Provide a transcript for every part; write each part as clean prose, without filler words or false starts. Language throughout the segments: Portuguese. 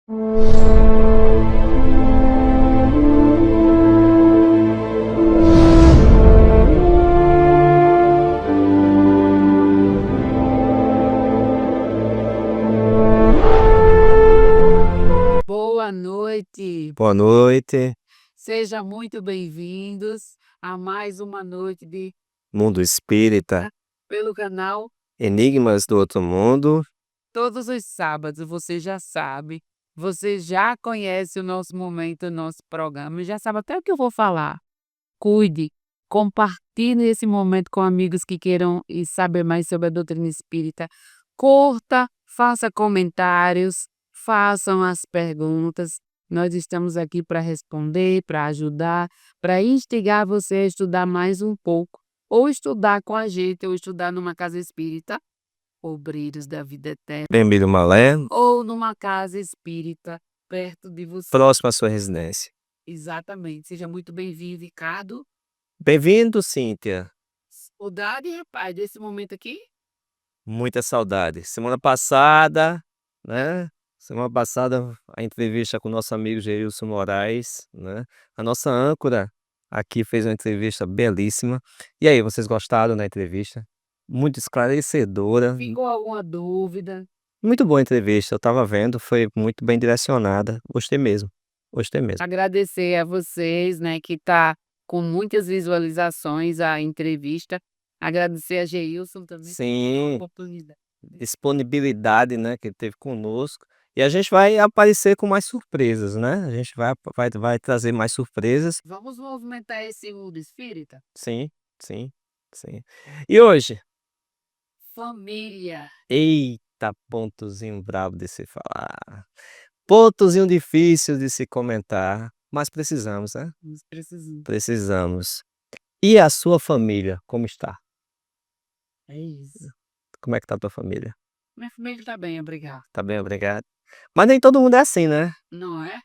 Boa noite, Boa noite, sejam muito bem-vindos a mais uma noite de mundo espírita, pelo canal. enigmas do outro mundo. Todos os sábados, você já sabe, você já conhece o nosso momento, o nosso programa, e já sabe até o que eu vou falar. Cuide, compartilhe esse momento com amigos que queiram saber mais sobre a doutrina espírita. Curta, faça comentários, façam as perguntas. Nós estamos aqui para responder, para ajudar, para instigar você a estudar mais um pouco, ou estudar com a gente, ou estudar numa casa espírita, Obreiros da Vida Eterna, Bem-vindo, Malé, ou numa casa espírita perto de você. próximo à sua residência. Exatamente. Seja muito bem-vindo, Ricardo. Bem-vindo, Cíntia. Saudade, rapaz, desse momento aqui? Muita saudade. Semana passada, né? Semana passada, a entrevista com o nosso amigo Geilson Moraes, né? A nossa âncora aqui fez uma entrevista belíssima. E aí, vocês gostaram da entrevista? Muito esclarecedora. Ficou alguma dúvida? Muito boa a entrevista. Eu estava vendo, foi muito bem direcionada. Gostei mesmo. Gostei mesmo. Agradecer a vocês, né, que tá com muitas visualizações a entrevista. Agradecer a Geilson também pela Sim, oportunidade. disponibilidade, né, que ele teve conosco. E a gente vai aparecer com mais surpresas, né? A gente vai trazer mais surpresas. Vamos movimentar esse mundo espírita? Sim, sim, sim. E hoje? Família. Eita, pontozinho brabo de se falar. Pontozinho difícil de se comentar, mas precisamos, né? Nós precisamos. Precisamos. E a sua família, como está? É isso. Como é que tá a tua família? Minha família tá bem, obrigado. Tá bem, obrigado. Mas nem todo mundo é assim, né? Não é?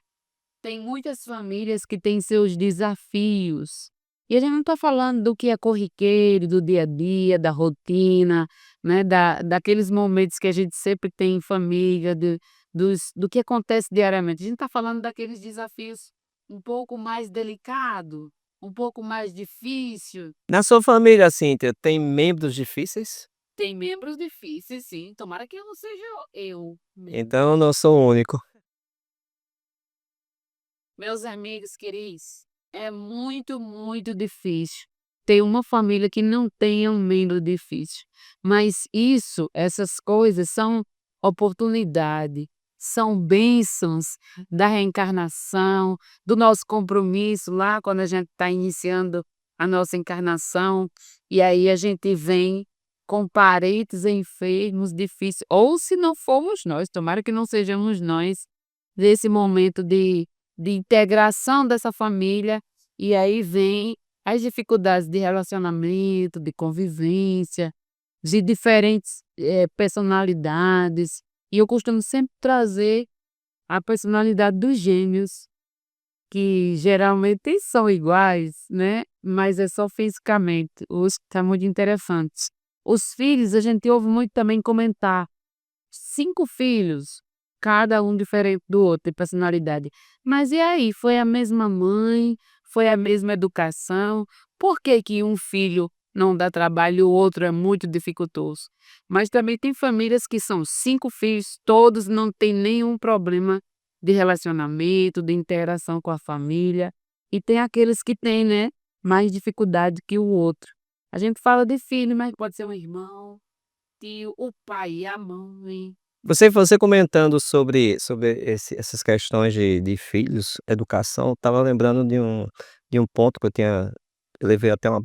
Tem muitas famílias que têm seus desafios. E a gente não está falando do que é corriqueiro, do dia a dia, da rotina, né, daqueles momentos que a gente sempre tem em família, do que acontece diariamente. A gente está falando daqueles desafios um pouco mais delicado, um pouco mais difícil. Na sua família, Cíntia, tem membros difíceis? Tem membros difíceis, sim. Tomara que eu não seja eu mesmo. Então eu não sou o único. Meus amigos queridos, é muito, muito difícil ter uma família que não tenha um membro difícil. Mas essas coisas são oportunidade, são bênçãos da reencarnação, do nosso compromisso lá quando a gente está iniciando a nossa encarnação, e aí a gente vem com parentes enfermos, difíceis, ou se não formos nós, tomara que não sejamos nós, nesse momento de integração dessa família, e aí vem as dificuldades de relacionamento, de convivência, de diferentes, personalidades, e eu costumo sempre trazer a personalidade dos gêmeos, que geralmente são iguais, né, mas é só fisicamente, os que tá muito interessantes. Os filhos, a gente ouve muito também comentar. 5 filhos, cada um diferente do outro, de personalidade. Mas e aí, foi a mesma mãe, foi a mesma educação, por que que um filho não dá trabalho e o outro é muito dificultoso? Mas também tem famílias que são 5 filhos, todos não têm nenhum problema de relacionamento, de interação com a família, e tem aqueles que têm, né, mais dificuldade que o outro. A gente fala de filho, mas pode ser um irmão, tio, o pai e a mãe. Você comentando sobre essas questões de filhos, educação, estava lembrando de um ponto que eu levei até uma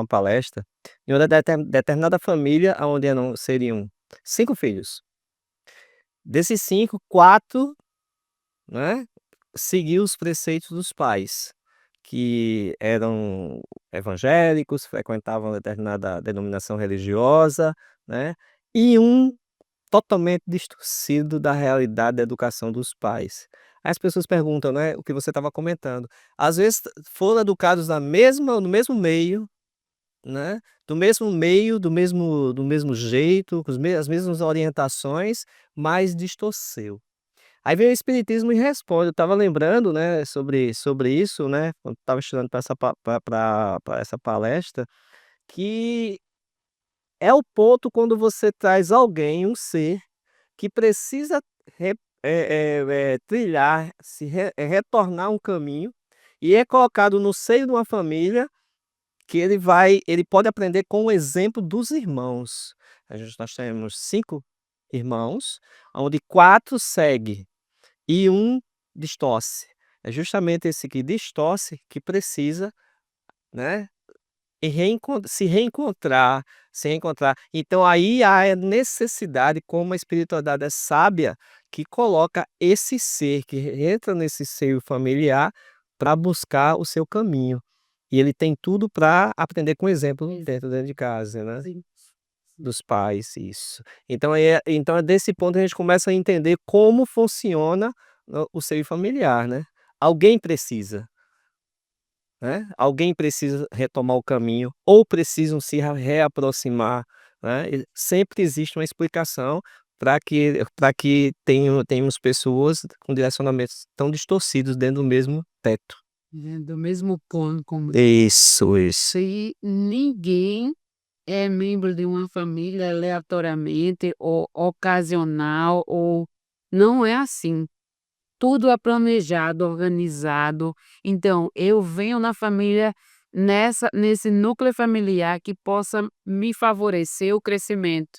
palestra, em uma determinada família, onde seriam 5 filhos. Desses 5, 4, né, seguiu os preceitos dos pais, que eram evangélicos, frequentavam determinada denominação religiosa, né, e um totalmente distorcido da realidade da educação dos pais. Aí as pessoas perguntam, né, o que você estava comentando. Às vezes foram educados no mesmo meio, né, do mesmo jeito, com as mesmas orientações, mas distorceu. Aí vem o espiritismo e responde. Eu estava lembrando, né, sobre isso, né, quando estava estudando para essa palestra, que é o ponto quando você traz alguém, um ser, que precisa re trilhar, retornar um caminho, e é colocado no seio de uma família que ele pode aprender com o exemplo dos irmãos. Nós temos 5 irmãos, onde 4 segue e um distorce. É justamente esse que distorce que precisa, né, e se reencontrar. Então aí há a necessidade, como a espiritualidade é sábia, que coloca esse ser que entra nesse seio familiar para buscar o seu caminho. E ele tem tudo para aprender com exemplo dentro de casa, né, Sim. dos pais, isso. Então é desse ponto que a gente começa a entender como funciona o seio familiar, né. Alguém precisa. Né, alguém precisa retomar o caminho ou precisam se reaproximar, né, e sempre existe uma explicação para que tenhamos pessoas com direcionamentos tão distorcidos dentro do mesmo teto. Do mesmo ponto como Isso. se ninguém é membro de uma família aleatoriamente ou ocasional ou não é assim. Tudo é planejado, organizado. Então, eu venho na família nesse núcleo familiar que possa me favorecer o crescimento,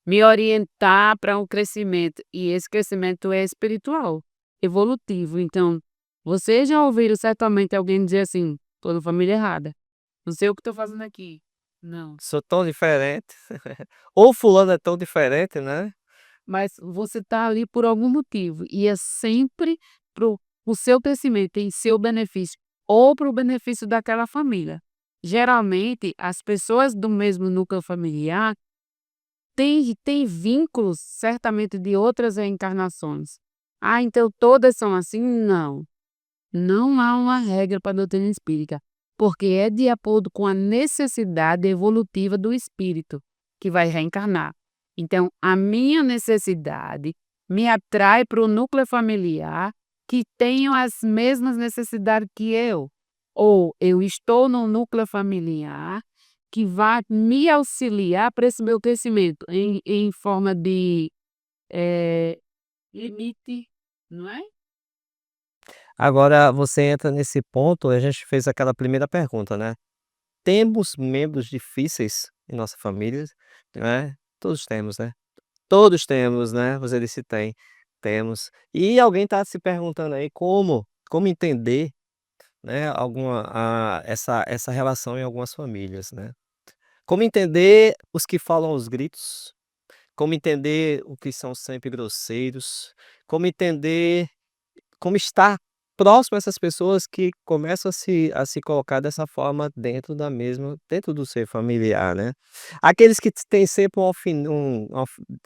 me orientar para um crescimento. E esse crescimento é espiritual, evolutivo. Então, vocês já ouviram certamente alguém dizer assim: "Tô na família errada. Não sei o que estou fazendo aqui". Não. Sou tão diferente, ou fulano é tão diferente, né. Mas você está ali por algum motivo e é sempre pro o seu crescimento, em seu benefício ou para o benefício daquela família. Geralmente, as pessoas do mesmo núcleo familiar têm vínculos certamente de outras reencarnações. "Ah, então todas são assim?" Não, não há uma regra para a doutrina espírita, porque é de acordo com a necessidade evolutiva do espírito que vai reencarnar. Então, a minha necessidade me atrai para o núcleo familiar que tenham as mesmas necessidades que eu, ou eu estou num núcleo familiar que vai me auxiliar para esse meu crescimento em forma de, eh, limite, não é? Agora você entra nesse ponto, a gente fez aquela primeira pergunta, né. Temos membros difíceis em nossa família, né, todos temos, né. Todos temos, né, você disse tem, temos. E alguém está se perguntando aí como entender, né, essa relação em algumas famílias, né. Como entender os que falam aos gritos, como entender o que são sempre grosseiros, como entender como estar próximo a essas pessoas que começam a se colocar dessa forma dentro do ser familiar, né. Aqueles que têm sempre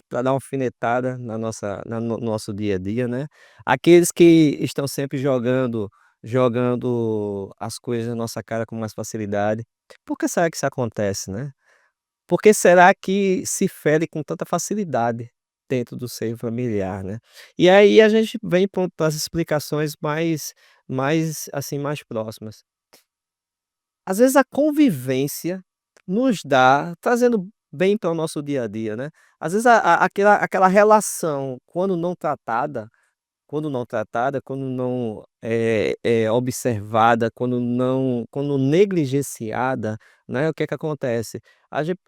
pra dar uma alfinetada na nossa na no nosso dia a dia, né. Aqueles que estão sempre jogando as coisas na nossa cara com mais facilidade. Por que será que isso acontece, né? Por que será que se fere com tanta facilidade dentro do seio familiar, né? E aí a gente vem para as explicações assim, mais próximas. Às vezes a convivência nos dá trazendo bem para o nosso dia a dia, né. Às vezes aquela relação, quando não observada, quando negligenciada, né, o que é que acontece?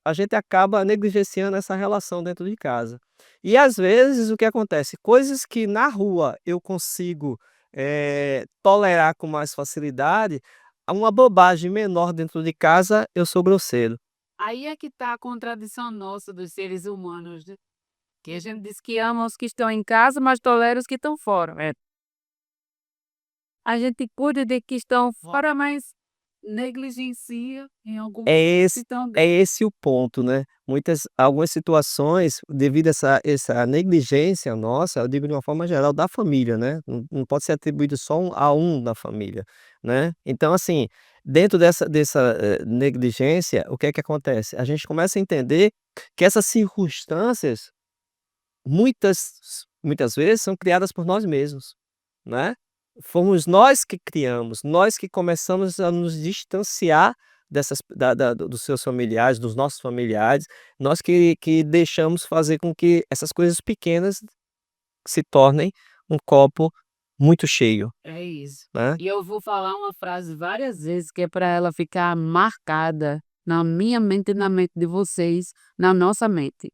A gente acaba negligenciando essa relação dentro de casa. E às vezes o que acontece? Coisas que na rua eu consigo, tolerar com mais facilidade, uma bobagem menor dentro de casa eu sou grosseiro. Aí é que está a contradição nossa dos seres humanos, né, que a gente diz que ama os que estão em casa, mas tolera os que estão fora. A gente cuida de que estão fora, mas negligencia em alguns É que esse estão é dentro. esse o ponto, né. Algumas situações, devido a essa negligência nossa, eu digo de uma forma geral, da família, né, não pode ser atribuído só a um da família, né. Então, assim, dentro dessa negligência, o que é que acontece? A gente começa a entender que essas circunstâncias, muitas muitas vezes são criadas por nós mesmos, né. Fomos nós que criamos, nós que começamos a nos distanciar dessas da dos seus familiares, dos nossos familiares, nós que deixamos fazer com que essas coisas pequenas se tornem um copo muito cheio, É isso. né. E eu vou falar uma frase várias vezes que é para ela ficar marcada na minha mente e na mente de vocês, na nossa mente.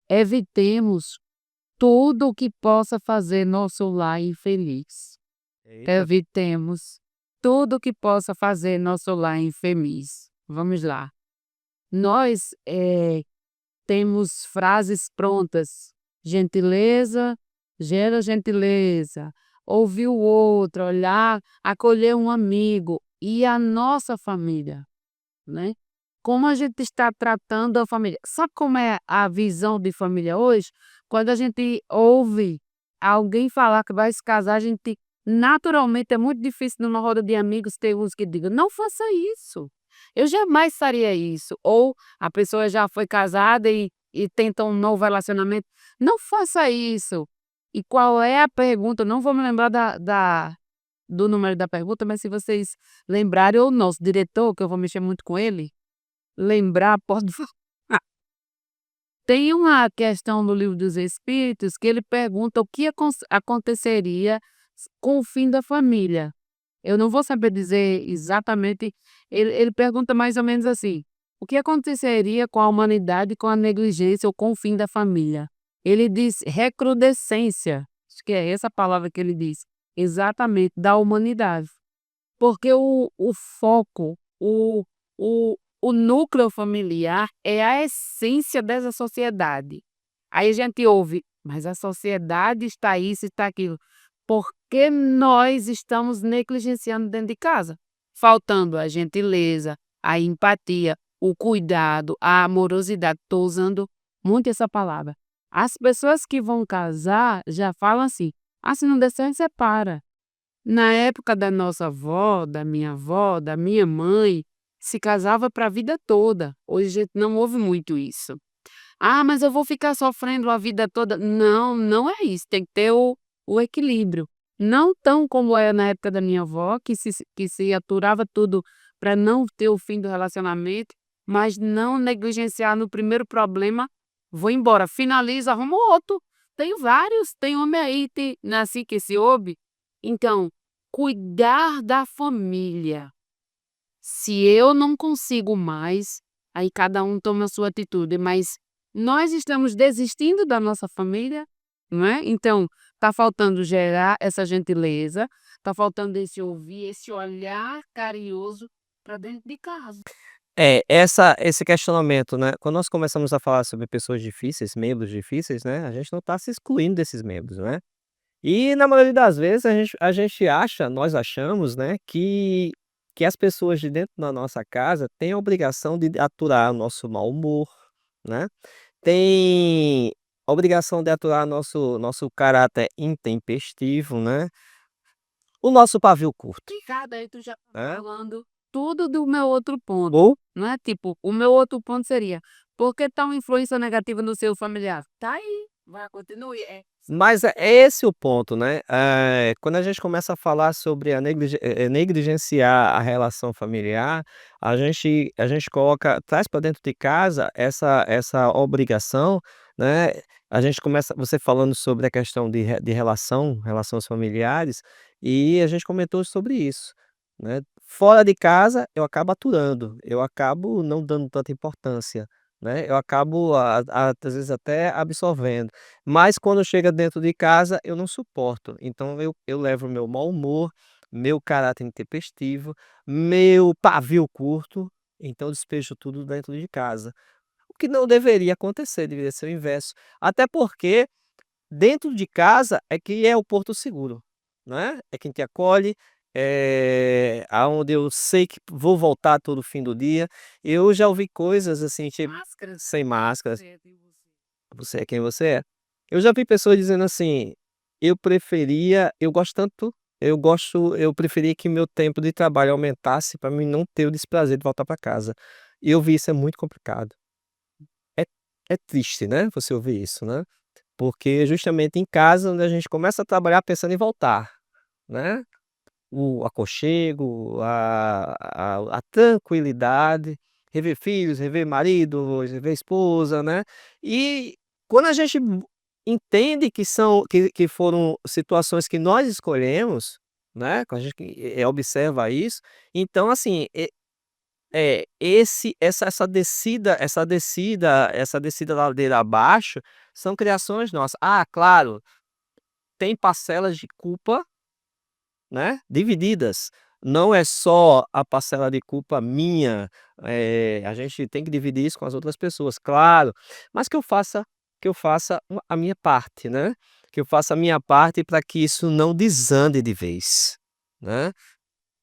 Evitemos tudo o que possa fazer nosso lar infeliz. Eita. Evitemos tudo o que possa fazer nosso lar infeliz. Vamos lá. Nós, temos frases prontas. Gentileza gera gentileza. Ouvir o outro, olhar, acolher um amigo e a nossa família, né. Como a gente está tratando a família. Sabe como é a visão de família hoje? Quando a gente ouve alguém falar que vai se casar, a gente naturalmente é muito difícil numa roda de amigos ter uns que digam: "Não faça isso, eu jamais faria isso", ou a pessoa já foi casada e tenta um novo relacionamento: "Não faça isso". E qual é a pergunta? Eu não vou me lembrar do número da pergunta, mas se vocês lembrarem, ou o nosso diretor, que eu vou mexer muito com ele, lembrar, pode falar. Tem uma questão no Livro dos Espíritos que ele pergunta o que aconteceria com o fim da família. Eu não vou saber dizer exatamente, ele pergunta mais ou menos assim: o que aconteceria com a humanidade com a negligência ou com o fim da família? Ele diz recrudescência, acho que é essa palavra que ele diz, exatamente, da humanidade. Porque o foco, o núcleo familiar é a essência dessa sociedade. Aí a gente ouve: "Mas a sociedade está isso, está aquilo", porque nós estamos negligenciando dentro de casa, faltando a gentileza, a empatia, o cuidado, a amorosidade. Estou usando muito essa palavra. As pessoas que vão casar já falam assim: "Ah, se não der certo, separa". Na época da nossa avó, da minha mãe, se casava para a vida toda. Hoje a gente não ouve muito isso. "Ah, mas eu vou ficar sofrendo a vida toda". Não, não é isso, tem que ter o equilíbrio. Não tão como é na época da minha avó, que se aturava tudo para não ter o fim do relacionamento, mas não negligenciar no primeiro problema, vou embora, finaliza, arruma outro. Tem vários, tem homem aí, tem nasci que se ouve. Então, cuidar da família. Se eu não consigo mais, aí cada um toma a sua atitude, mas nós estamos desistindo da nossa família, não é? Então, está faltando gerar essa gentileza, está faltando esse ouvir, esse olhar carinhoso para dentro de casa. Esse questionamento, né, quando nós começamos a falar sobre pessoas difíceis, membros difíceis, né, a gente não está se excluindo desses membros, né. E na maioria das vezes a gente acha, nós achamos, né, que as pessoas de dentro da nossa casa têm a obrigação de aturar o nosso mau humor, né, tem a obrigação de aturar nosso caráter intempestivo, né, o nosso pavio curto, Obrigada, aí tu já tá né, falando tudo do meu outro ponto, ou não é, tipo, o meu outro ponto seria: por que tal influência negativa no seu familiar? Tá aí, vai, continue, mas é esse o ponto, né, quando a gente começa a falar sobre a negligenciar a relação familiar, a gente coloca traz para dentro de casa essa obrigação, né, a gente começa você falando sobre a questão de relações familiares, e a gente comentou sobre isso, né. Fora de casa eu acabo aturando, eu acabo não dando tanta importância, né, eu acabo às vezes até absorvendo. Mas quando chega dentro de casa, eu não suporto. Então eu levo meu mau humor, meu caráter intempestivo, meu pavio curto, então eu despejo tudo dentro de casa. O que não deveria acontecer, deveria ser o inverso. Até porque dentro de casa é que é o porto seguro, né, é quem te acolhe, aonde eu sei que vou voltar todo fim do dia. Eu já ouvi coisas assim, tipo máscaras. sem máscaras. Você tem você. Você é quem você é. Eu já vi pessoas dizendo assim: eu preferia que meu tempo de trabalho aumentasse para mim não ter o desprazer de voltar para casa". E eu vi isso é muito complicado. É é triste, né, você ouvir isso, né. porque justamente em casa onde a gente começa a trabalhar pensando em voltar, né. O aconchego, a tranquilidade, rever filhos, rever marido, rever esposa, né. E quando a gente entende que são que foram situações que nós escolhemos, né, quando a gente observa isso, então assim, essa descida ladeira abaixo, são criações nossas. Ah, claro, tem parcelas de culpa, né, divididas. Não é só a parcela de culpa minha, a gente tem que dividir isso com as outras pessoas, claro, mas que eu faça a minha parte, né, que eu faça a minha parte para que isso não desande de vez, né.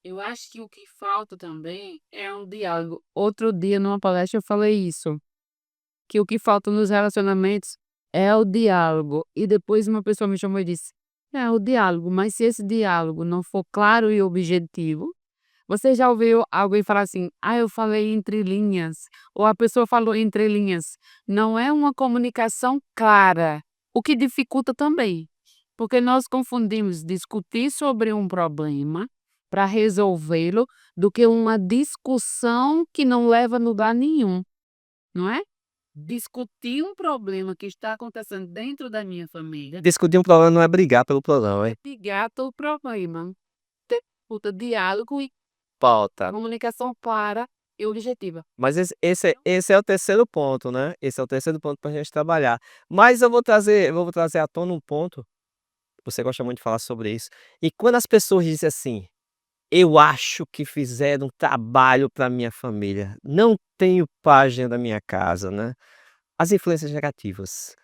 Eu acho que o que falta também é um diálogo. Outro dia, numa palestra, eu falei isso, que o que falta nos relacionamentos é o diálogo. E depois uma pessoa me chamou e disse: "É o diálogo, mas se esse diálogo não for claro e objetivo", você já ouviu alguém falar assim: "Ah, eu falei entre linhas", ou a pessoa falou entre linhas. Não é uma comunicação clara, o que dificulta também, porque nós confundimos discutir sobre um problema para resolvê-lo, do que uma discussão que não leva a lugar nenhum, não é? Discutir um problema que está acontecendo dentro da minha família Discutir um problema não é brigar pelo problema, é hein. brigar pelo problema. Ter diálogo e Pauta. comunicação clara e objetiva. Mas esse é o terceiro ponto, né, esse é o terceiro ponto pra gente trabalhar. Mas eu vou trazer à tona um ponto, você gosta muito de falar sobre isso, e quando as pessoas dizem assim: "Eu acho que fizeram um trabalho para minha família, não tenho paz dentro da minha casa", né, as influências negativas,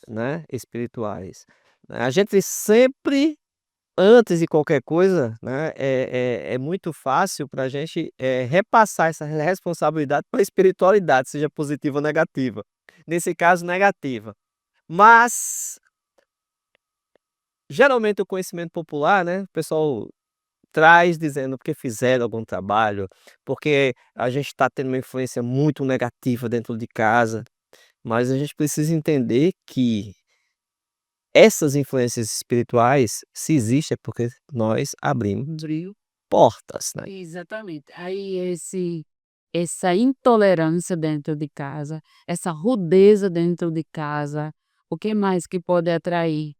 né, espirituais. A gente sempre, antes de qualquer coisa, né, é muito fácil para a gente, repassar essa responsabilidade para a espiritualidade, seja positiva ou negativa. Nesse caso, negativa. Mas, geralmente o conhecimento popular, né, o pessoal traz dizendo porque fizeram algum trabalho, porque a gente está tendo uma influência muito negativa dentro de casa, mas a gente precisa entender que essas influências espirituais, se existem, é porque nós abrimos Abriu. portas, né. Exatamente. Aí essa intolerância dentro de casa, essa rudeza dentro de casa, o que mais que pode atrair?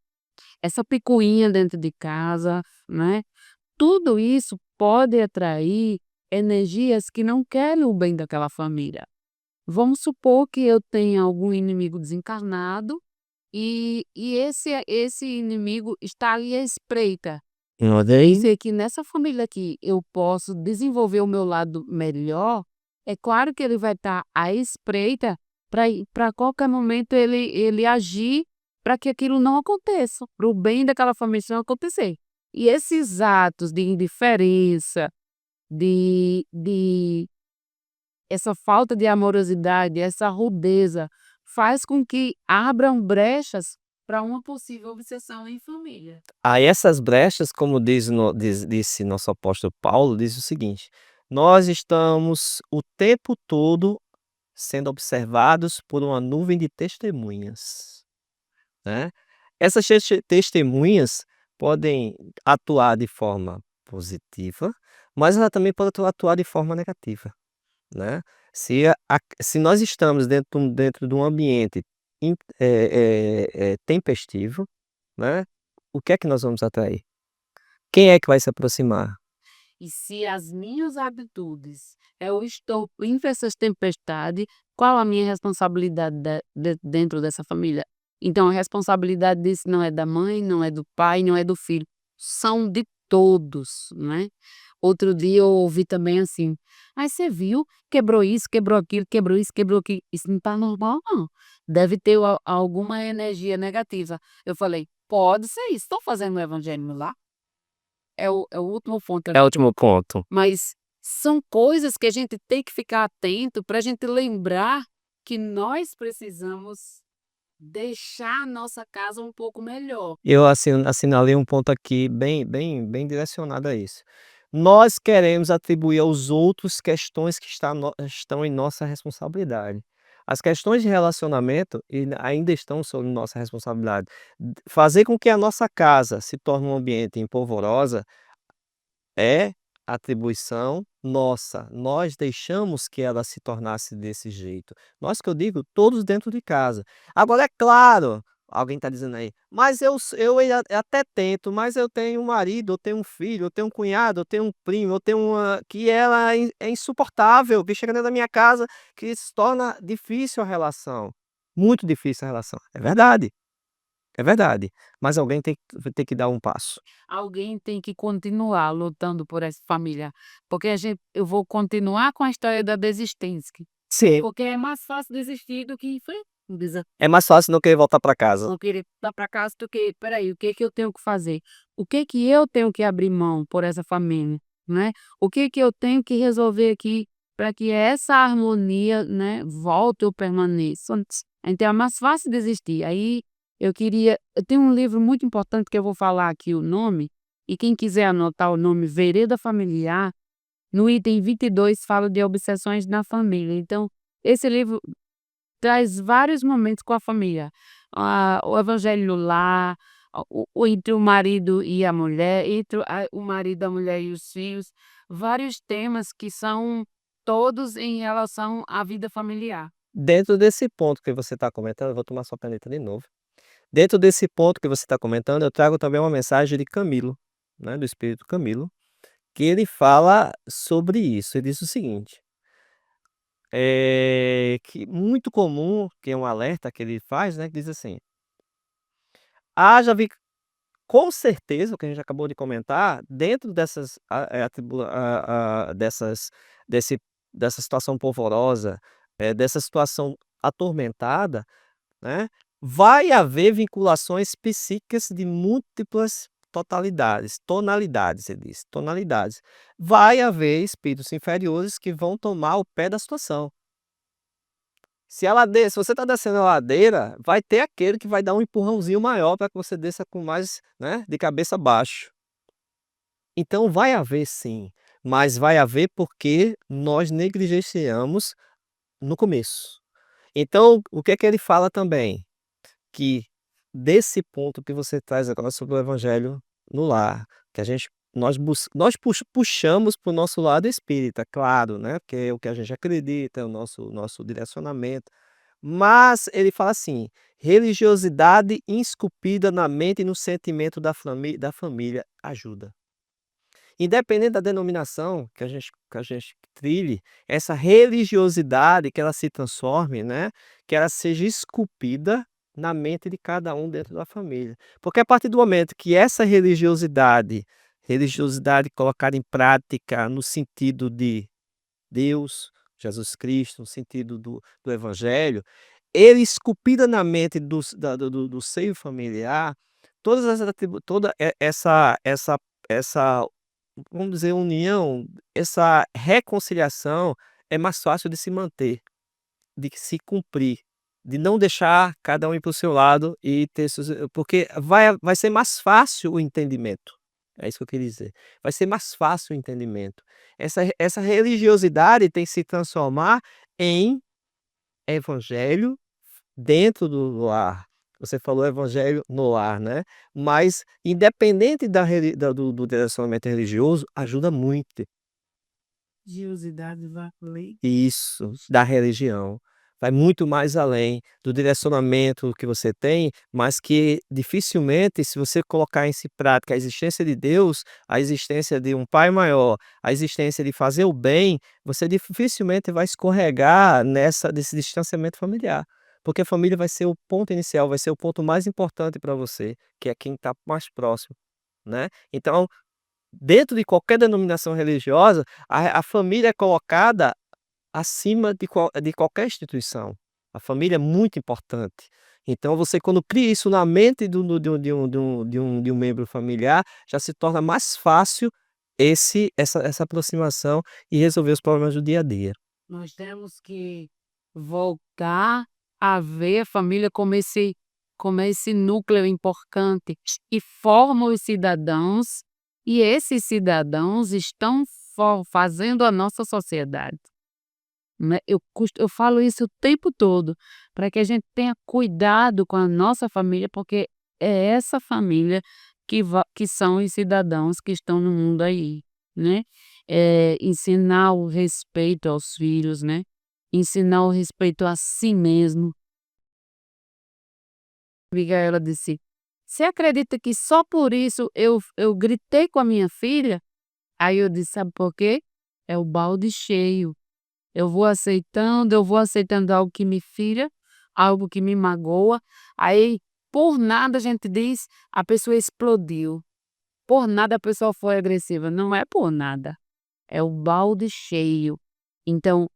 Essa picuinha dentro de casa, né, tudo isso pode atrair energias que não querem o bem daquela família. Vamos supor que eu tenha algum inimigo desencarnado e esse inimigo está ali à espreita. Olha E aí. sei que nessa família aqui eu posso desenvolver o meu lado melhor, é claro que ele vai estar à espreita para qualquer momento ele agir para que aquilo não aconteça, para o bem daquela família isso não acontecer. E esses atos de indiferença, de essa falta de amorosidade, essa rudeza, faz com que abram brechas para uma possível obsessão em família. Aí essas brechas, como disse nosso apóstolo Paulo, diz o seguinte: "Nós estamos o tempo todo sendo observados por uma nuvem de testemunhas", né. Essas testemunhas podem atuar de forma positiva, mas ela também pode atuar de forma negativa. Né. Se nós estamos dentro de um ambiente tempestivo, né, o que é que nós vamos atrair? Quem é que vai se aproximar? E se as minhas atitudes é o estopim para essas tempestades, qual a minha responsabilidade dentro dessa família? Então a responsabilidade disso não é da mãe, não é do pai, não é do filho, são de todos, né. Outro dia eu ouvi também assim: "Ai, você viu, quebrou isso, quebrou aquilo, quebrou isso, quebrou aquilo, isso não está normal não, deve ter alguma energia negativa". Eu falei: "Pode ser isso, estão fazendo o evangelho lá?". É o último ponto É o aqui. último ponto. Mas são coisas que a gente tem que ficar atento para a gente lembrar que nós precisamos deixar a nossa casa um pouco melhor. Eu assinalei um ponto aqui bem direcionado a isso. Nós queremos atribuir aos outros questões que estão em nossa responsabilidade. As questões de relacionamento ainda estão sob nossa responsabilidade. Fazer com que a nossa casa se torne um ambiente empolvorosa é atribuição nossa. Nós deixamos que ela se tornasse desse jeito. Nós que eu digo, todos dentro de casa. Agora é claro, alguém está dizendo aí: "Mas eu até tento, mas eu tenho um marido, eu tenho um filho, eu tenho um cunhado, eu tenho um primo, eu tenho uma que ela é insuportável, que chega dentro da minha casa, que se torna difícil a relação, muito difícil a relação". É verdade, mas alguém tem que dar um passo. Alguém tem que continuar lutando por essa família, porque eu vou continuar com a história da desistência, Sim. porque é mais fácil desistir do que É mais fácil não querer voltar para casa. não querer voltar para casa do que: "Espera aí, o que que eu tenho que fazer? O que que eu tenho que abrir mão por essa família, né? O que que eu tenho que resolver aqui para que essa harmonia, né, volte ou permaneça?". Então é mais fácil desistir. Aí eu tenho um livro muito importante que eu vou falar aqui o nome, e quem quiser anotar o nome, Vereda Familiar, no item 22 fala de obsessões na família. Então, esse livro traz vários momentos com a família. O evangelho no lar, o entre o marido e a mulher, entre o marido, a mulher e os filhos, vários temas que são todos em relação à vida familiar. Dentro desse ponto que você está comentando, eu vou tomar sua caneta de novo. Dentro desse ponto que você está comentando, eu trago também uma mensagem de Camilo, né, do espírito Camilo, que ele fala sobre isso. Ele diz o seguinte, que muito comum, que é um alerta que ele faz, né, que diz assim: "Haja vi", com certeza, o que a gente acabou de comentar, dentro dessas dessas desse dessa situação polvorosa, dessa situação atormentada, né, vai haver vinculações psíquicas de múltiplas tonalidades, ele diz, tonalidades. Vai haver espíritos inferiores que vão tomar o pé da situação. Se você está descendo a ladeira, vai ter aquele que vai dar um empurrãozinho maior para que você desça com mais, né, de cabeça baixo. Então vai haver sim, mas vai haver porque nós negligenciamos no começo. Então, o que é que ele fala também? Que desse ponto que você traz agora sobre o evangelho no lar, que a gente nós puxamos para o nosso lado espírita, claro, né, porque é o que a gente acredita, é o nosso direcionamento, mas ele fala assim: "Religiosidade esculpida na mente e no sentimento da família ajuda". Independente da denominação que a gente trilhe, essa religiosidade que ela se transforme, né, que ela seja esculpida na mente de cada um dentro da família. Porque a partir do momento que essa religiosidade colocada em prática no sentido de Deus, Jesus Cristo, no sentido do evangelho, ele esculpida na mente do seio familiar, todas as atribu toda e essa, vamos dizer, união, essa reconciliação é mais fácil de se manter, de se cumprir, de não deixar cada um ir para o seu lado e ter seus, porque vai ser mais fácil o entendimento, é isso que eu queria dizer. Vai ser mais fácil o entendimento. Essa religiosidade tem que se transformar em evangelho dentro do lar. Você falou evangelho no lar, né, mas independente da reli da do direcionamento religioso, ajuda muito. Religiosidade vai além. Isso, da religião. Vai muito mais além do direcionamento que você tem, mas que dificilmente, se você colocar em prática a existência de Deus, a existência de um Pai maior, a existência de fazer o bem, você dificilmente vai escorregar desse distanciamento familiar. Porque a família vai ser o ponto inicial, vai ser o ponto mais importante para você, que é quem está mais próximo, né. Então, dentro de qualquer denominação religiosa, a família é colocada acima de qualquer instituição. A família é muito importante. Então você, quando cria isso na mente do de um membro familiar, já se torna mais fácil essa aproximação e resolver os problemas do dia a dia. Nós temos que voltar a ver a família como esse núcleo importante que forma os cidadãos, e esses cidadãos estão fazendo a nossa sociedade. né. Eu falo isso o tempo todo, para que a gente tenha cuidado com a nossa família, porque é essa família que são os cidadãos que estão no mundo aí, né. Ensinar o respeito aos filhos, né, ensinar o respeito a si mesmo. Amiga, ela disse: "Você acredita que só por isso eu gritei com a minha filha?" Aí eu disse: "Sabe por quê? É o balde cheio. Eu vou aceitando algo que me fira, algo que me magoa, aí por nada a gente diz, a pessoa explodiu, por nada a pessoa foi agressiva, não é por nada, é o balde cheio. Então,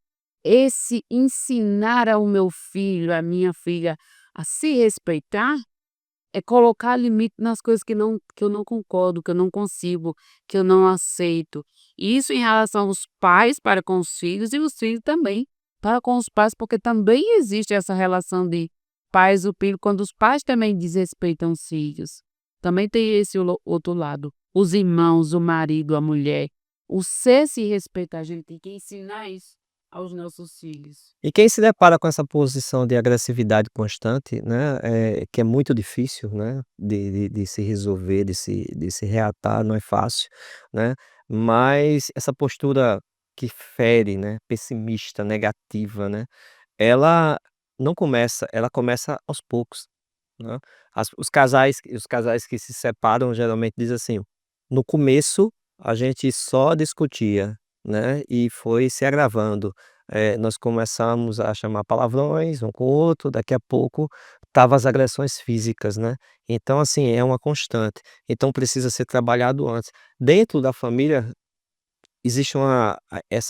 esse ensinar ao meu filho, à minha filha, a se respeitar é colocar limite nas coisas que eu não concordo, que eu não consigo, que eu não aceito. Isso em relação aos pais para com os filhos e os filhos também para com os pais, porque também existe essa relação de pais e filho, quando os pais também desrespeitam os filhos. Também tem esse outro lado. Os irmãos, o marido, a mulher. O ser se respeitar, a gente tem que ensinar isso aos nossos filhos. E quem se depara com essa posição de agressividade constante, né, que é muito difícil, né, de se resolver, de se reatar, não é fácil, né, mas essa postura que fere, né, pessimista, negativa, né, ela não começa, ela começa aos poucos, né. Os casais que se separam geralmente dizem assim: "No começo a gente só discutia, né, e foi se agravando, nós começamos a chamar palavrões um com o outro, daqui a pouco tava as agressões físicas", né. Então assim, é uma constante, então precisa ser trabalhado antes. Dentro da família existe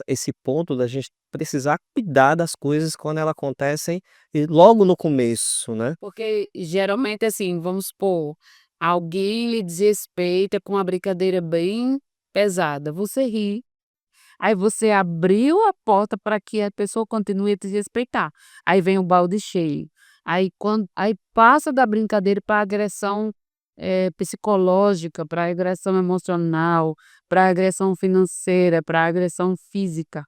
esse ponto da gente precisar cuidar das coisas quando elas acontecem e logo no começo, né. Porque geralmente, assim, vamos supor, alguém lhe desrespeita com uma brincadeira bem pesada, você ri, aí você abriu a porta para que a pessoa continue a te respeitar, aí vem o balde cheio, aí passa da brincadeira para agressão, psicológica, para agressão emocional, para agressão financeira, para agressão física.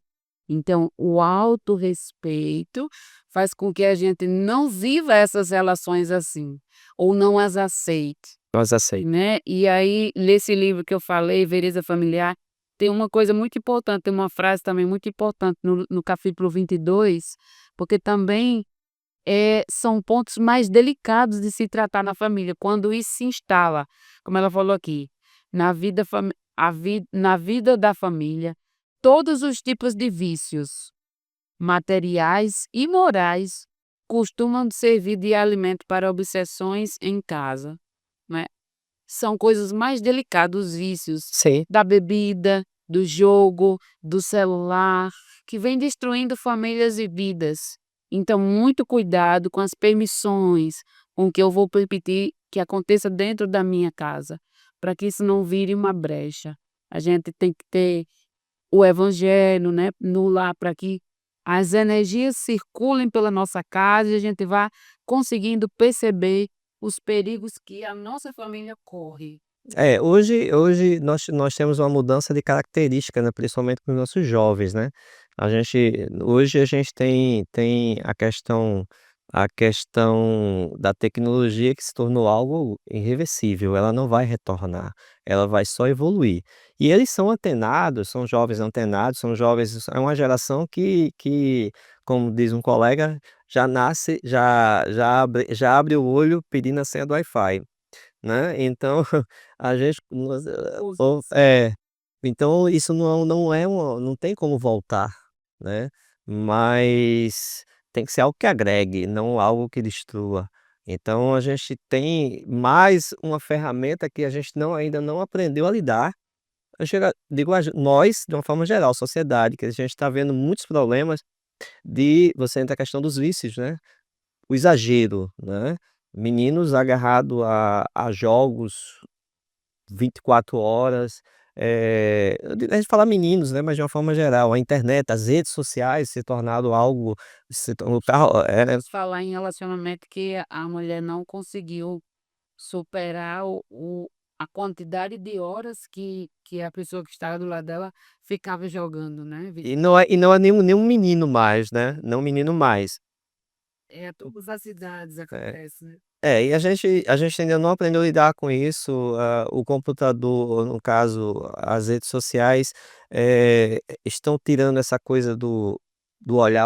Então, o autorrespeito faz com que a gente não viva essas relações assim, ou não as aceite, Nós aceitam. né. E aí, nesse livro que eu falei, Vereza Familiar, tem uma coisa muito importante, tem uma frase também muito importante no capítulo 22, porque também, são pontos mais delicados de se tratar na família, quando isso se instala, como ela falou aqui, na vida da família, todos os tipos de vícios materiais e morais costumam servir de alimento para obsessões em casa, né. São coisas mais delicadas, os vícios Sim. da bebida, do jogo, do celular, que vem destruindo famílias e vidas. Então, muito cuidado com as permissões, com o que eu vou permitir que aconteça dentro da minha casa, para que isso não vire uma brecha. A gente tem que ter o evangelho, né, no lar, para que as energias circulem pela nossa casa e a gente vá conseguindo perceber os perigos que a nossa família corre. Hoje nós temos uma mudança de característica, né, principalmente com os nossos jovens, né. Hoje a gente tem a questão da tecnologia que se tornou algo irreversível, ela não vai retornar, ela vai só evoluir. E eles são antenados, são jovens antenados, são jovens é uma geração que, como diz um colega, já nasce já abre o olho pedindo a senha do Wi-Fi. Né, então a gente nós Usa. o é, então isso não é não tem como voltar, né, mas tem que ser algo que agregue, não algo que destrua. Então a gente tem mais uma ferramenta que a gente ainda não aprendeu a lidar. Eu digo nós, de uma forma geral, sociedade, que a gente está vendo muitos problemas você entra a questão dos vícios, né. O exagero, né, meninos agarrado a jogos 24 horas, a gente fala meninos, né, mas de uma forma geral, a internet, as redes sociais se tornado algo se tornou o carro Falar em relacionamento que a mulher não conseguiu superar a quantidade de horas que a pessoa que estava do lado dela ficava jogando, né, E não é nenhum menino mais, né, não menino mais. é, todas as idades É. acontece, né. E a gente ainda não aprendeu a lidar com isso, o computador, no caso, as redes sociais, estão tirando essa coisa do olho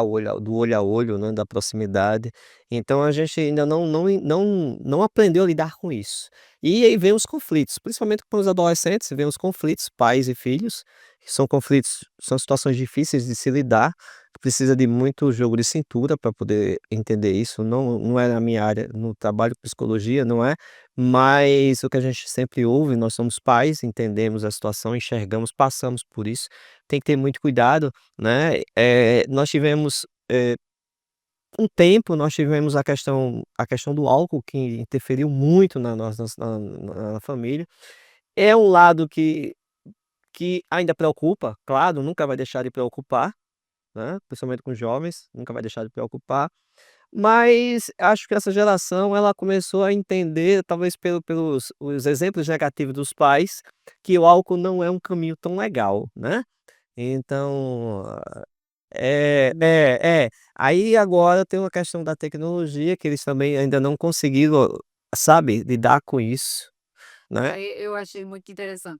a olho, né, da proximidade, então a gente ainda não aprendeu a lidar com isso. E aí vem os conflitos, principalmente com os adolescentes, vem os conflitos, pais e filhos, que são conflitos, são situações difíceis de se lidar, precisa de muito jogo de cintura para poder entender isso, não é na minha área, no trabalho com psicologia, não é, mas o que a gente sempre ouve, nós somos pais, entendemos a situação, enxergamos, passamos por isso, tem que ter muito cuidado, né, nós tivemos, um tempo nós tivemos a questão do álcool que interferiu muito na nossa na família, é um lado que ainda preocupa, claro, nunca vai deixar de preocupar, né, principalmente com jovens, nunca vai deixar de preocupar, mas acho que essa geração ela começou a entender, talvez pelos os exemplos negativos dos pais, que o álcool não é um caminho tão legal, né. Então, aí agora tem uma questão da tecnologia que eles também ainda não conseguiram, sabe, lidar com isso, né. Aí eu achei muito interessante.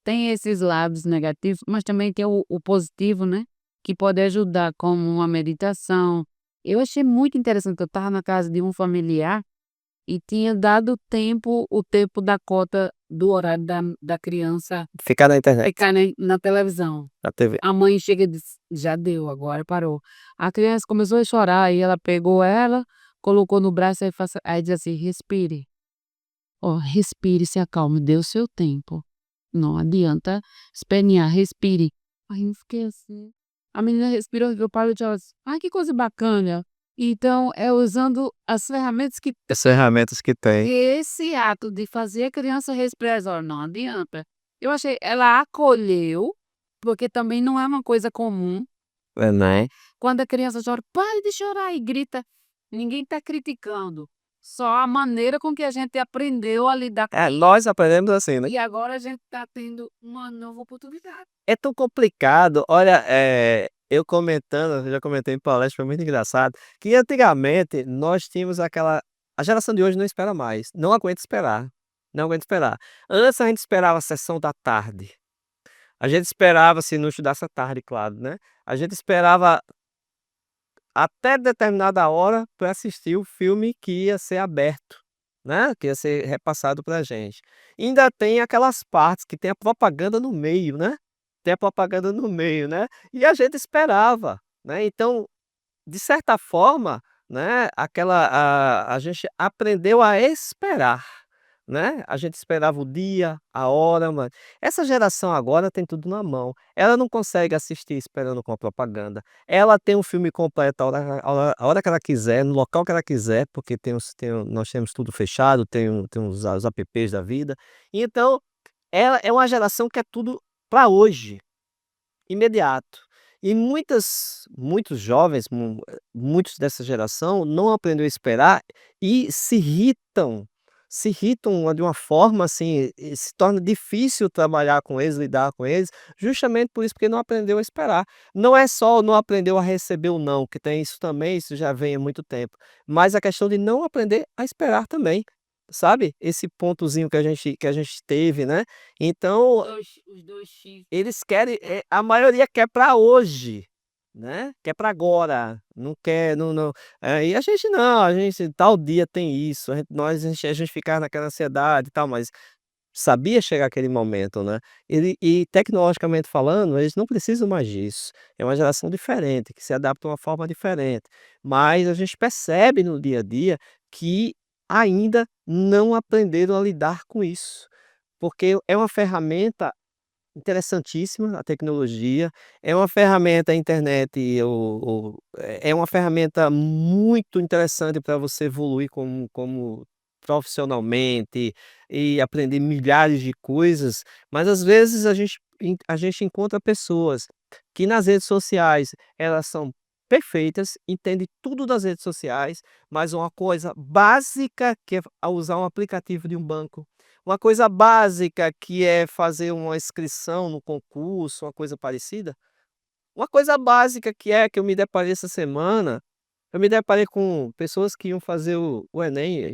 Tem esses lados negativos, mas também tem o positivo, né, que pode ajudar, como uma meditação. Eu achei muito interessante, eu estava na casa de um familiar e tinha dado o tempo da cota do horário da criança Ficar na internet, ficar na televisão. na TV. A mãe chega e diz: "Já deu, agora parou". A criança começou a chorar, e ela pegou ela, colocou no braço, aí diz assim: "Respire, ó, respire, se acalme, dê o seu tempo. Não adianta espernear, respire". Aí eu fiquei assim, a menina respirou e o pai e ela disse: "Ai, que coisa bacana". Então é usando as ferramentas que As ferramentas que tem. esse ato de fazer a criança respirar, ela: "Não adianta". Eu achei, ela acolheu, porque também não é uma coisa comum. É, né. Quando a criança chora: "Pare de chorar", e grita, ninguém está criticando, só a maneira com que a gente aprendeu a lidar com isso. Nós aprendemos assim, né. E agora a gente está tendo uma nova oportunidade. É tão complicado, olha, eu comentando, eu já comentei em palestra, foi muito engraçado, que antigamente nós tínhamos a geração de hoje não espera mais, não aguenta esperar, não aguenta esperar. Antes a gente esperava a sessão da tarde, a gente esperava se não estudasse à tarde, claro, né, a gente esperava até determinada hora para assistir o filme que ia ser aberto, né, que ia ser repassado pra gente. Ainda tem aquelas partes que tem a propaganda no meio, né, tem a propaganda no meio, né, e a gente esperava, né, então, de certa forma, né, a gente aprendeu a esperar, né, a gente esperava o dia, a hora, mas essa geração agora tem tudo na mão, ela não consegue assistir esperando com a propaganda, ela tem um filme completo a hora que ela quiser, no local que ela quiser, porque nós temos tudo fechado, tem os apps da vida, então, ela é uma geração que é tudo para hoje. Imediato. E muitos jovens, muitos dessa geração não aprendeu a esperar e se irritam de uma forma, assim, e se torna difícil trabalhar com eles, lidar com eles, justamente por isso, porque não aprendeu a esperar. Não é só não aprendeu a receber o não, que tem isso também, isso já vem há muito tempo, mas a questão de não aprender a esperar também, sabe, esse pontozinho que a gente teve, né. Então Os dois X. eles querem, a maioria quer para hoje, né, quer para agora, não quer, não, e a gente não, a gente tal dia tem isso, a gente ficava naquela ansiedade e tal, mas sabia chegar aquele momento, né. E tecnologicamente falando, eles não precisam mais disso, é uma geração diferente, que se adapta de uma forma diferente, mas a gente percebe no dia a dia que ainda não aprenderam a lidar com isso, porque é uma ferramenta interessantíssima a tecnologia, é uma ferramenta, a internet, é uma ferramenta muito interessante para você evoluir como profissionalmente e aprender milhares de coisas, mas às vezes a gente encontra pessoas que nas redes sociais elas são perfeitas, entendem tudo das redes sociais, mas uma coisa básica que é usar um aplicativo de um banco, uma coisa básica que é fazer uma inscrição no concurso, uma coisa parecida, uma coisa básica que eu me deparei essa semana, eu me deparei com pessoas que iam fazer o Enem,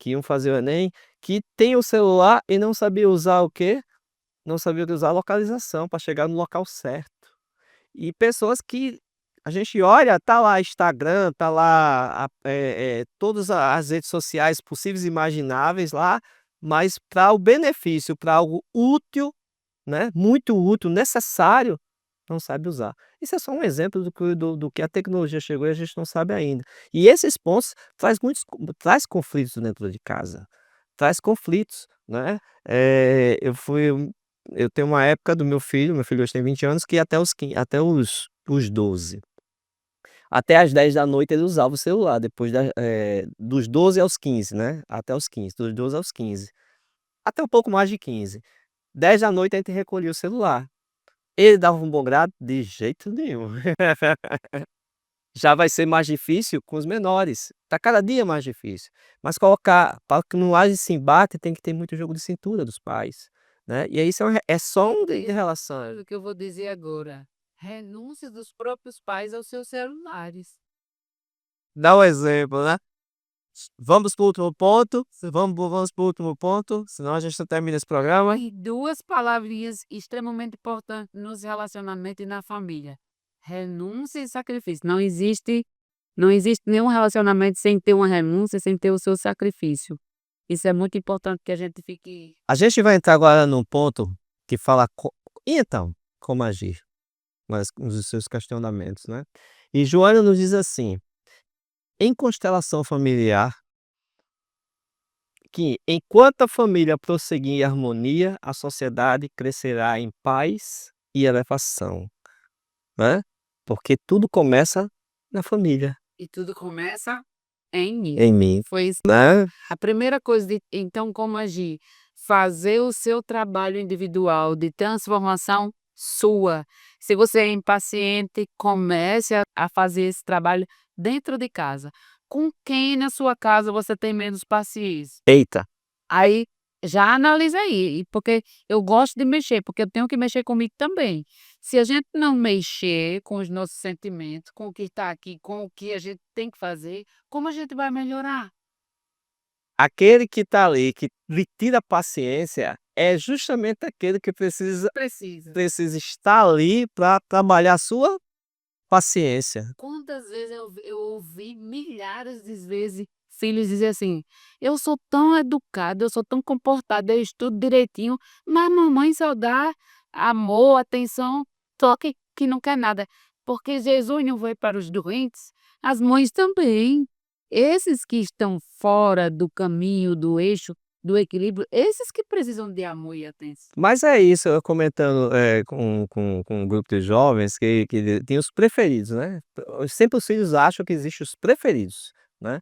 que iam fazer o Enem, que tem o celular e não sabia usar o quê? Não sabia usar a localização para chegar no local certo. E pessoas que a gente olha, tá lá Instagram, tá lá todas as redes sociais possíveis e imagináveis lá, mas para o benefício, para algo útil, né, muito útil, necessário, não sabe usar. Isso é só um exemplo do que a tecnologia chegou e a gente não sabe ainda. E esses pontos traz conflitos dentro de casa, traz conflitos, né. Eu tenho uma época do meu filho hoje tem 20 anos, que até os 12, até às 10 da noite ele usava o celular, depois dos 12 aos 15, né, até os 15, dos 12 aos 15, até um pouco mais de 15. 10 da noite a gente recolhia o celular. Ele dava um bom grado? De jeito nenhum. Já vai ser mais difícil com os menores, tá cada dia mais difícil. Mas colocar para que não haja esse embate, tem que ter muito jogo de cintura dos pais, né. E aí isso é só um de relação. Olha o que eu vou dizer agora. Renúncia dos próprios pais aos seus celulares. Dá um exemplo, né. Vamos para o último ponto, vamos para o último ponto, senão a gente não termina esse programa. E duas palavrinhas extremamente importantes nos relacionamentos e na família: renúncia e sacrifício. Não existe nenhum relacionamento sem ter uma renúncia, sem ter o seu sacrifício. Isso é muito importante que a gente fique. A gente vai entrar agora num ponto que fala e então, como agir? Mas com os seus questionamentos, né. E Joana nos diz assim: "Em constelação familiar, que enquanto a família prosseguir em harmonia, a sociedade crescerá em paz e elevação", né. Porque tudo começa na família, E tudo começa em mim. em mim, Foi isso. né. A primeira coisa de então como agir? Fazer o seu trabalho individual de transformação sua. Se você é impaciente, comece a fazer esse trabalho dentro de casa. Com quem na sua casa você tem menos paciência? Eita, Aí, já analisa aí, porque eu gosto de mexer, porque eu tenho que mexer comigo também. Se a gente não mexer com os nossos sentimentos, com o que está aqui, com o que a gente tem que fazer, como a gente vai melhorar? aquele que está ali, que lhe tira a paciência, é justamente aquele que precisa Precisa. precisa estar ali para trabalhar a sua paciência. Quantas vezes eu ouvi milhares de vezes filhos dizer assim: "Eu sou tão educado, eu sou tão comportado, eu estudo direitinho, mas mamãe só dá amor, atenção, toque, que não quer nada". Porque Jesus não veio para os doentes, as mães também. Esses que estão fora do caminho, do eixo, do equilíbrio, esses que precisam de amor e atenção. Mas é isso, eu comentando, com um grupo de jovens que tem os preferidos, né. Sempre os filhos acham que existe os preferidos, né.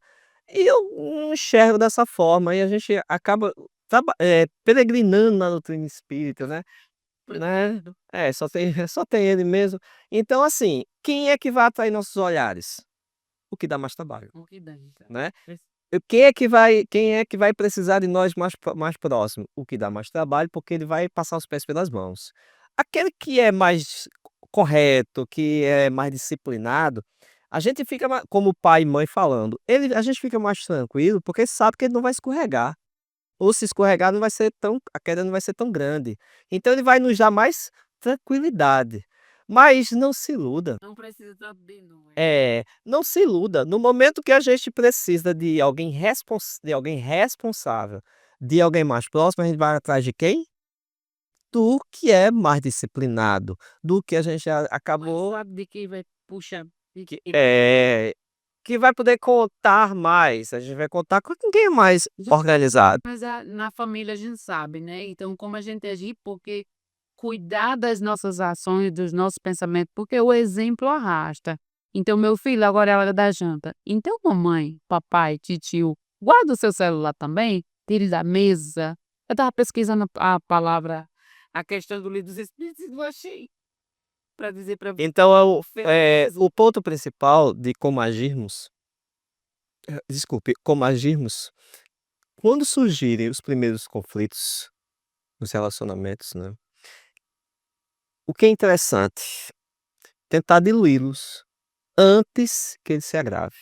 E eu não enxergo dessa forma e a gente acaba peregrinando na doutrina espírita, né. Só tem ele mesmo. Então assim, quem é que vai atrair nossos olhares? O que dá mais trabalho, O que dá, então. né. Quem é que vai precisar de nós mais próximo? O que dá mais trabalho, porque ele vai passar os pés pelas mãos. Aquele que é mais correto, que é mais disciplinado, a gente fica como pai e mãe falando, a gente fica mais tranquilo, porque sabe que ele não vai escorregar, ou se escorregar a queda não vai ser tão grande. Então ele vai nos dar mais tranquilidade. Mas não se iluda. Não precisa tanto de nós. Não se iluda, no momento que a gente precisa de alguém responsável, de alguém mais próximo, a gente vai atrás de quem? Do que é mais disciplinado, do que a gente já Mas acabou sabe de quem vai puxar de que quem que vai poder contar mais, a gente vai contar com quem é mais organizado. mas na família a gente sabe, né, então como a gente agir, porque cuidar das nossas ações, dos nossos pensamentos, porque o exemplo arrasta. Então: "Meu filho, agora é hora da janta". Então mamãe, papai, titio, guarda o seu celular também, tire da mesa. Eu estava pesquisando a palavra, a questão do Livro dos Espíritos e não achei. para dizer para Então Beleza. o ponto principal de como agirmos, desculpe, como agirmos quando surgirem os primeiros conflitos nos relacionamentos, né, o que é interessante, tentar diluí-los antes que ele se agrave,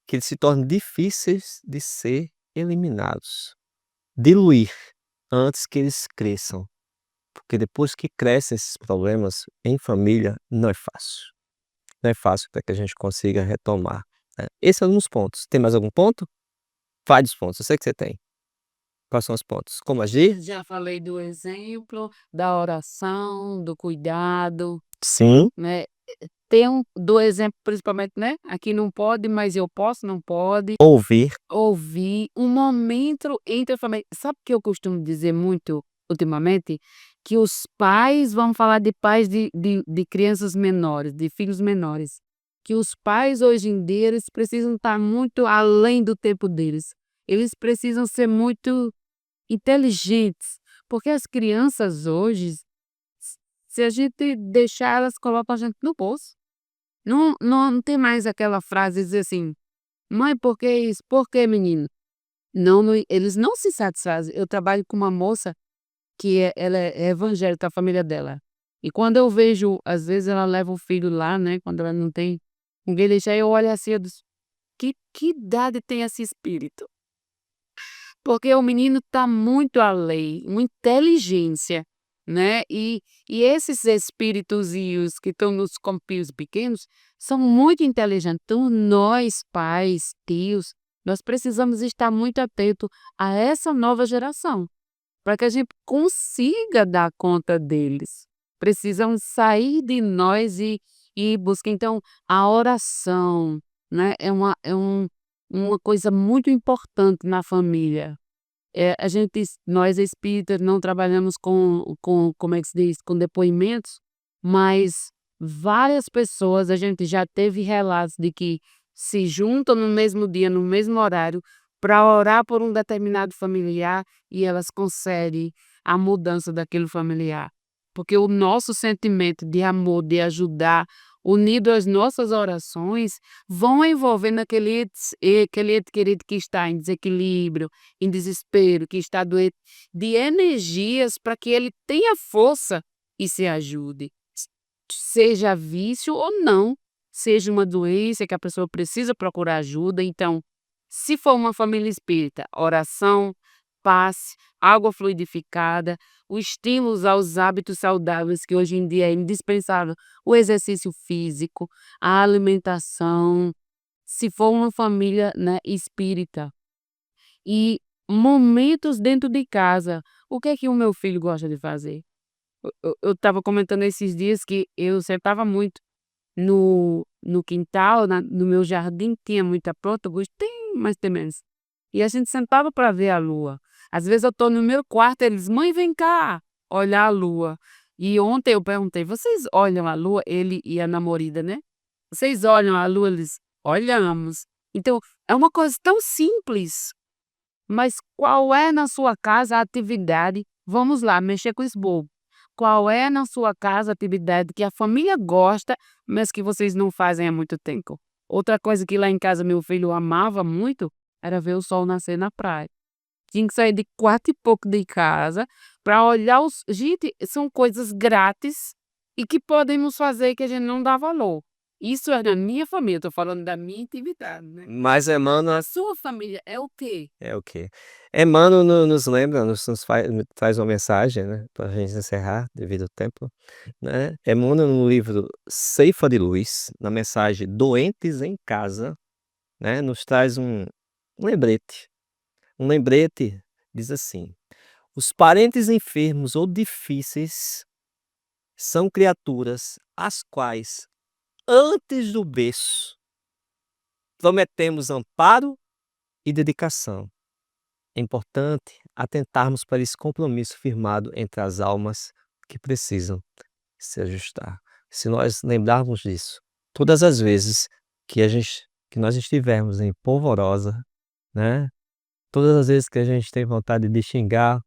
que eles se tornem difíceis de ser eliminados. Diluir antes que eles cresçam, porque depois que crescem esses problemas em família, não é fácil. Não é fácil para que a gente consiga retomar, né. Esse é um dos pontos. Tem mais algum ponto? Vários pontos, eu sei que você tem. Quais são os pontos? Como agir? Já falei do exemplo, da oração, do cuidado, Sim. né, tem do exemplo principalmente, né, aqui não pode, mas eu posso, não pode. Ouvir. Ouvir, um momento entre a família. Sabe o que eu costumo dizer muito ultimamente? Que os pais vão falar de pais de crianças menores, de filhos menores, que os pais hoje em dia eles precisam estar muito além do tempo deles. Eles precisam ser muito inteligentes, porque as crianças hoje, se a gente deixar, elas colocam a gente no bolso. Não tem mais aquela frase dizer assim: "Mãe, por que isso? Por que menino?" Não, eles não se satisfazem. Eu trabalho com uma moça que ela é evangélica, a família dela. E quando eu vejo, às vezes ela leva o filho lá, né, quando ela não tem ninguém deixar, eu olho assim, eu disse: Que idade tem esse espírito?" Porque o menino está muito além, uma inteligência, né, e esses espíritozinhos que estão nos corpinhos pequenos, são muito inteligentes. Então nós pais, tios, nós precisamos estar muito atento a essa nova geração, para que a gente consiga dar conta deles. Precisam sair de nós e buscar. Então a oração, né, uma coisa muito importante na família. A gente nós espíritas não trabalhamos com como é que se diz? Com depoimentos, mas várias pessoas a gente já teve relatos de que se juntam no mesmo dia, no mesmo horário, para orar por um determinado familiar e elas conseguem a mudança daquele familiar. Porque o nosso sentimento de amor, de ajudar, unido às nossas orações, vão envolvendo aquele ente querido que está em desequilíbrio, em desespero, que está doente, de energias para que ele tenha força e se ajude. Seja vício ou não, seja uma doença que a pessoa precisa procurar ajuda. Então, se for uma família espírita, oração, passe, água fluidificada, o estímulos aos hábitos saudáveis que hoje em dia é indispensável, o exercício físico, a alimentação, se for uma família, né, espírita. E momentos dentro de casa. O que é que o meu filho gosta de fazer? Eu estava comentando esses dias que eu sentava muito no quintal, no meu jardim, tinha muita prótogos, tem, mas tem menos. E a gente sentava para ver a lua. Às vezes eu estou no meu quarto, eles: "Mãe, vem cá, olhar a lua". E ontem eu perguntei: "Vocês olham a lua?" Ele e a namorada, né. "Vocês olham a lua?" Eles: "Olhamos". Então, é uma coisa tão simples. Mas qual é na sua casa a atividade, vamos lá, mexer com esboço. Qual é na sua casa a atividade que a família gosta, mas que vocês não fazem há muito tempo? Outra coisa que lá em casa meu filho amava muito, era ver o sol nascer na praia. Tinha que sair de 4 e pouco de casa para olhar os gente, são coisas grátis e que podemos fazer que a gente não dá valor. Isso é na minha família, estou falando da minha intimidade, né. Mas Emmanuel A sua família é o quê? é o quê? Emmanuel nos lembra, nos traz uma mensagem, né, para a gente encerrar devido ao tempo, né. Emmanuel no livro Ceifa de Luz, na mensagem Doentes em Casa, né, nos traz um lembrete. Um lembrete diz assim: "Os parentes enfermos ou difíceis são criaturas às quais, antes do berço, prometemos amparo e dedicação. É importante atentarmos para esse compromisso firmado entre as almas que precisam se ajustar." Se nós lembrarmos disso, todas as vezes que nós estivermos em polvorosa, né, todas as vezes que a gente tem vontade de xingar,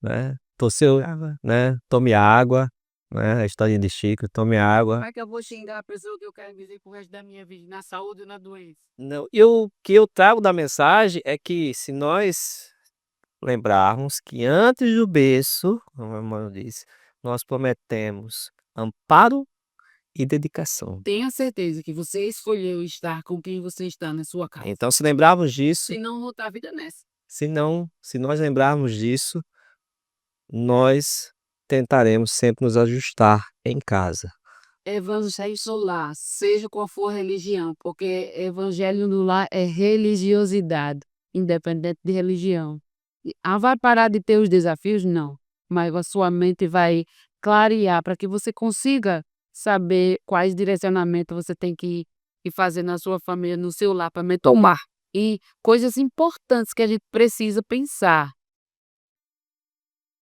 né, torceu, né, tome água, né, a historinha de Chico, tome água. Como é que eu vou xingar a pessoa que eu quero viver pro resto da minha vida, na saúde ou na doença? Não, e o que eu trago da mensagem é que se nós lembrarmos que antes do berço, como a irmã disse, nós prometemos amparo e dedicação. Tenha certeza que você escolheu estar com quem você está na sua casa. Então se lembrarmos disso, Senão não tá a vida nessa. se nós lembrarmos disso, nós tentaremos sempre nos ajustar em casa. Evangelho no lar, seja qual for a religião, porque evangelho no lar é religiosidade, independente de religião. Vai parar de ter os desafios? Não, mas a sua mente vai clarear para que você consiga saber quais direcionamentos você tem que fazer na sua família, no seu lar, para tomar. E coisas importantes que a gente precisa pensar.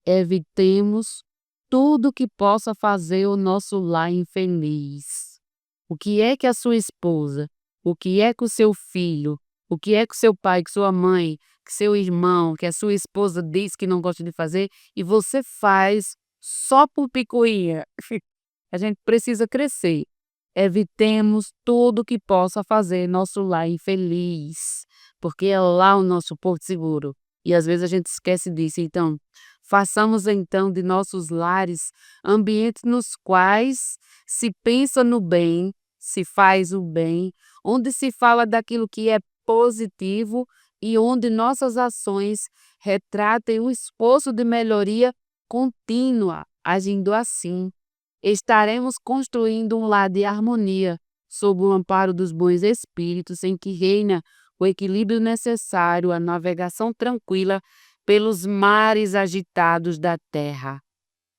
Evitemos tudo que possa fazer o nosso lar infeliz. O que é que a sua esposa, o que é que o seu filho, o que é que o seu pai, que sua mãe, que seu irmão, que a sua esposa diz que não gosta de fazer e você faz só por picuinha. A gente precisa crescer. Evitemos tudo que possa fazer nosso lar infeliz, porque é lá o nosso porto seguro. E às vezes a gente esquece disso. Então, façamos então de nossos lares ambientes nos quais se pensa no bem, se faz o bem, onde se fala daquilo que é positivo e onde nossas ações retratem um esforço de melhoria contínua. Agindo assim, estaremos construindo um lar de harmonia, sob o amparo dos bons espíritos, em que reina o equilíbrio necessário à navegação tranquila pelos mares agitados da terra.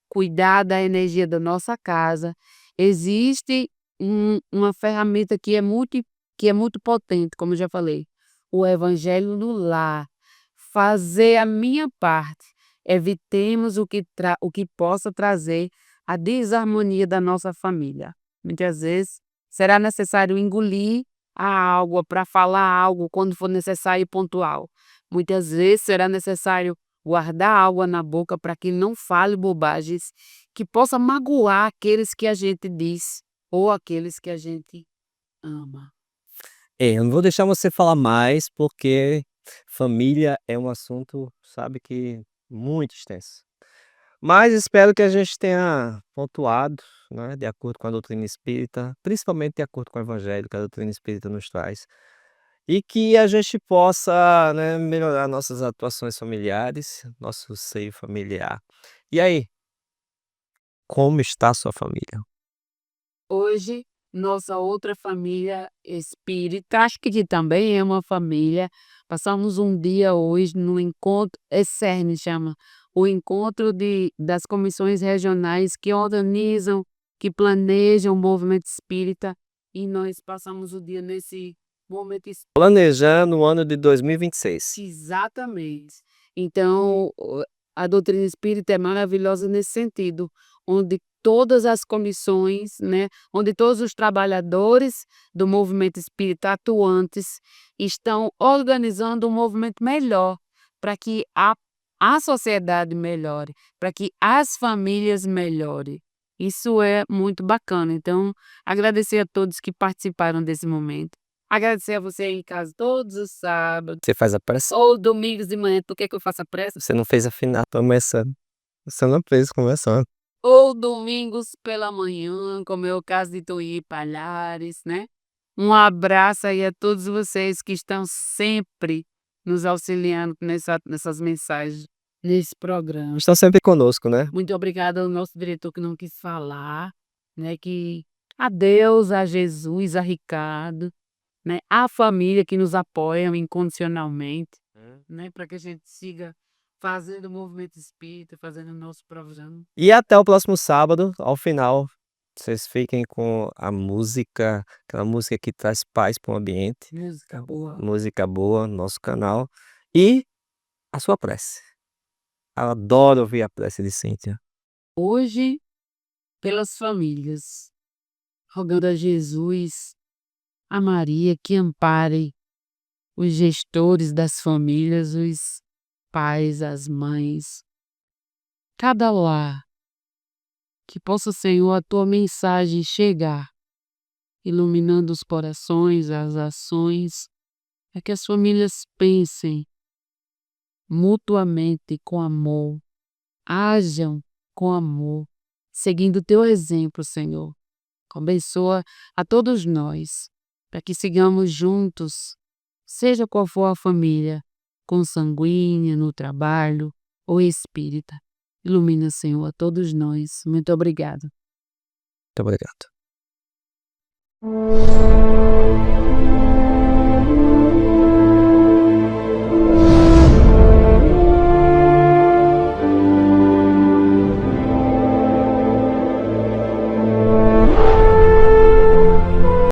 Cuidar da energia da nossa casa. Existe uma ferramenta que é muito potente, como eu já falei. O Evangelho no lar. Fazer a minha parte. Evitemos o que possa trazer a desarmonia da nossa família. Muitas vezes será necessário engolir a água para falar algo quando for necessário e pontual. Muitas vezes será necessário guardar água na boca para que não fale bobagens que possa magoar aqueles que a gente diz ou aqueles que a gente ama. Eu não vou deixar você falar mais, porque família é um assunto, sabe, que muito extenso. Mas espero que a gente tenha pontuado, né, de acordo com a doutrina espírita, principalmente de acordo com o evangelho que a doutrina espírita nos traz, e que a gente possa, né, melhorar nossas atuações familiares, nosso seio familiar. E aí, como está a sua família? Hoje, nossa outra família espírita, acho que também é uma família, passamos um dia hoje no encontro, ECERN chama, o encontro das comissões regionais que organizam, que planejam o movimento espírita, e nós passamos o dia nesse momento espírita. Planejando o ano de 2026. Exatamente. Então, a doutrina espírita é maravilhosa nesse sentido, onde todas as comissões, né, onde todos os trabalhadores do movimento espírita atuantes estão organizando um movimento melhor para que a sociedade melhore, para que as famílias melhorem. Isso é muito bacana. Então, agradecer a todos que participaram desse momento. Agradecer a você aí em casa todos os sábados Você faz a prece? ou domingos de manhã. Tu quer que eu faça pressa? Você não fez afinar, começando. Você não fez começando. Ou domingos pela manhã, como é o caso de Toí Palhares, né? Um abraço aí a todos vocês que estão sempre nos auxiliando nessas mensagens, nesse programa. Estão sempre conosco, né? Muito obrigada ao nosso diretor que não quis falar, né? Que a Deus, a Jesus, a Ricardo, né? A família que nos apoia incondicionalmente, né? Para que a gente siga fazendo o movimento espírita, fazendo o nosso programa. E até o próximo sábado, ao final, vocês fiquem com a música, aquela música que traz paz para o ambiente, Música boa. música boa no nosso canal, e a sua prece. Eu adoro ouvir a prece de Cíntia. Hoje, pelas famílias, rogando a Jesus, a Maria, que ampare os gestores das famílias, os pais, as mães, cada lar, Que possa, Senhor, a tua mensagem chegar, iluminando os corações, as ações, para que as famílias pensem mutuamente com amor, hajam com amor, seguindo o teu exemplo, Senhor. Abençoa a todos nós, para que sigamos juntos, seja qual for a família, consanguínea, no trabalho ou espírita. Ilumina, Senhor, a todos nós. Muito obrigado. Muito obrigado.